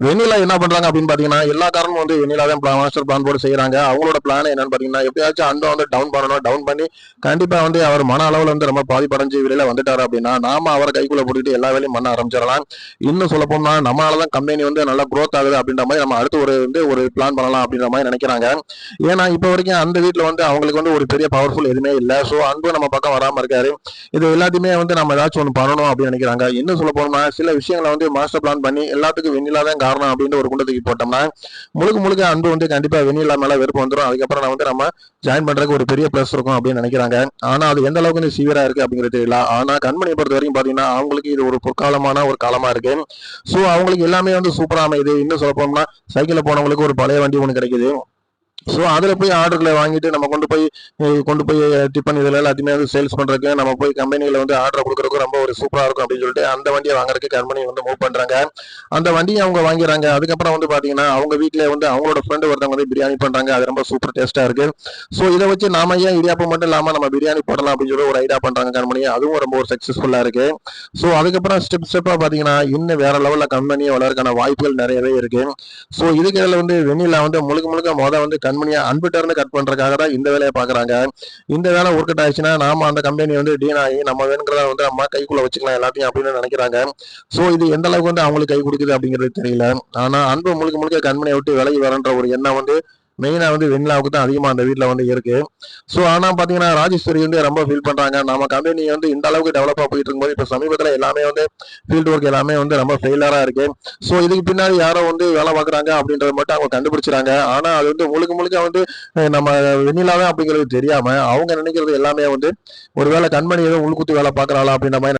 வெண்ணிலா என்ன பண்றாங்க அப்படின்னு பாத்தீங்கன்னா, எல்லா காரணமும் வந்து வெண்ணிலா தான் மாஸ்டர் பிளான் போட்டு செய்யறாங்க. அவங்களோட பிளான் என்னன்னு பாத்தீங்கன்னா, எப்படியாச்சும் அன்பை வந்து டவுன் பண்ணணும். டவுன் பண்ணி கண்டிப்பா வந்து அவர் மன அளவுல வந்து ரொம்ப பாதிப்படைஞ்சு வெளியில வந்துட்டாரு அப்படின்னா, நாம அவரை கைக்குள்ள போட்டுட்டு எல்லா வேலையும் பண்ண ஆரம்பிச்சிடலாம். இன்னும் சொல்ல போனா நம்மளாலதான் கம்பெனி வந்து நல்லா growth ஆகுது அப்படின்ற மாதிரி நம்ம அடுத்து ஒரு பிளான் பண்ணலாம் அப்படின்ற மாதிரி நினைக்கிறாங்க. ஏன்னா இப்ப வரைக்கும் அந்த வீட்டுல வந்து அவங்களுக்கு வந்து ஒரு பெரிய பவர்ஃபுல் எதுவுமே இல்ல. சோ அன்பு நம்ம பக்கம் வராம இருக்காரு. இது எல்லாத்தையுமே வந்து நம்ம ஏதாச்சும் ஒன்று பண்ணணும் அப்படின்னு நினைக்கிறாங்க. இன்னும் சொல்ல போனோம்னா சில விஷயங்களை வந்து மாஸ்டர் பிளான் பண்ணி எல்லாத்துக்கும் வெண்ணிலா தான் காரணம் அப்படின்னு ஒரு குண்டத்துக்கு போட்டோம்னா முழுக்க முழுக்க அன்பு வந்து கண்டிப்பா வெண்ணிலா மேல வெறுப்பு வந்துடும். அதுக்கப்புறம் நான் வந்து நம்ம ஜாயின் பண்றதுக்கு ஒரு பெரிய பிளஸ் இருக்கும் அப்படின்னு நினைக்கிறாங்க. ஆனா அது எந்த அளவுக்கு வந்து சீவியரா இருக்கு அப்படிங்கிறது தெரியல. ஆனா கண்மணியை பொறுத்த வரைக்கும் பாத்தீங்கன்னா அவங்களுக்கு இது ஒரு பொற்காலமான ஒரு காலமா இருக்கு. சோ அவங்களுக்கு எல்லாமே வந்து சூப்பரா அமையுது. இன்னும் சொல்ல போனோம்னா சைக்கிள்ல போனவங்களுக்கு ஒரு பழைய வண்டி ஒன்று கிடைக்குது. ஸோ அதில் போய் ஆர்டர்களை வாங்கிட்டு நம்ம கொண்டு போய் டிஃபன் இதில் எல்லாத்தையுமே வந்து சேல்ஸ் பண்ணுறதுக்கு நம்ம போய் கம்பெனியில் வந்து ஆர்டர் கொடுக்குறதுக்கு ரொம்ப ஒரு சூப்பராக இருக்கும் அப்படின்னு சொல்லிட்டு அந்த வண்டியை வாங்குறதுக்கு கம்பெனி வந்து மூவ் பண்ணுறாங்க. அந்த வண்டியை அவங்க வாங்கிறாங்க. அதுக்கப்புறம் வந்து பார்த்தீங்கன்னா அவங்க வீட்டில் வந்து அவங்களோட ஃப்ரெண்டு ஒருத்தவங்க வந்து பிரியாணி பண்ணுறாங்க. அது ரொம்ப சூப்பர் டேஸ்ட்டாக இருக்குது. ஸோ இதை வச்சு நாம ஏன் இடியாப்பம் மட்டும் இல்லாமல் நம்ம பிரியாணி போடலாம் அப்படின்னு சொல்லி ஒரு ஐடியா பண்ணுறாங்க கம்பெனி. அதுவும் ரொம்ப ஒரு சக்ஸஸ்ஃபுல்லாக இருக்குது. ஸோ அதுக்கப்புறம் ஸ்டெப்பாக பார்த்தீங்கன்னா இன்னும் வேற லெவலில் கம்பெனியை வளர்க்கான வாய்ப்புகள் நிறையவே இருக்குது. ஸோ இதுக்கு வந்து வெண்ணிலா வந்து முழுக்க முழுக்க வந்து கண்மணியா அன்பிட்ட இருந்து கட் பண்றதுக்காக தான் இந்த வேலையை பாக்குறாங்க. இந்த வேலை ஒர்க் அவுட் ஆயிடுச்சுன்னா நாம அந்த கம்பெனி வந்து டீன் ஆகி நம்ம வேணுங்கிறத வந்து நம்ம கைக்குள்ள வச்சுக்கலாம் எல்லாத்தையும் அப்படின்னு நினைக்கிறாங்க. சோ இது எந்த அளவுக்கு வந்து அவங்களுக்கு கை கொடுக்குது அப்படிங்கிறது தெரியல. ஆனா அன்பு முழுக்க முழுக்க கண்மணியை விட்டு விலகி வரன்ற ஒரு எண்ணம் வந்து மெயினா வந்து வெண்ணிலாவுக்கு தான் அதிகமா அந்த வீட்டுல வந்து இருக்கு. சோ ஆனா பாத்தீங்கன்னா ராஜேஸ்வரி வந்து ரொம்ப ஃபீல் பண்றாங்க. நம்ம கம்பெனி வந்து இந்த அளவுக்கு டெவலப்பா போயிட்டு இருக்கும்போது இப்ப சமீபத்துல எல்லாமே வந்து ஃபீல்டு ஒர்க் எல்லாமே வந்து ரொம்ப ஃபெயிலரா இருக்கு. சோ இதுக்கு பின்னாடி யாரோ வந்து வேலை பாக்குறாங்க அப்படின்றத மட்டும் அவங்க கண்டுபிடிச்சிறாங்க. ஆனா அது வந்து முழுக்க முழுக்க வந்து நம்ம வெண்ணிலாவே அப்படிங்கிறது தெரியாம அவங்க நினைக்கிறது எல்லாமே வந்து ஒருவேளை கண்மணி எதுவும் உள்குத்து வேலை பாக்குறாளா அப்படின்ற மாதிரி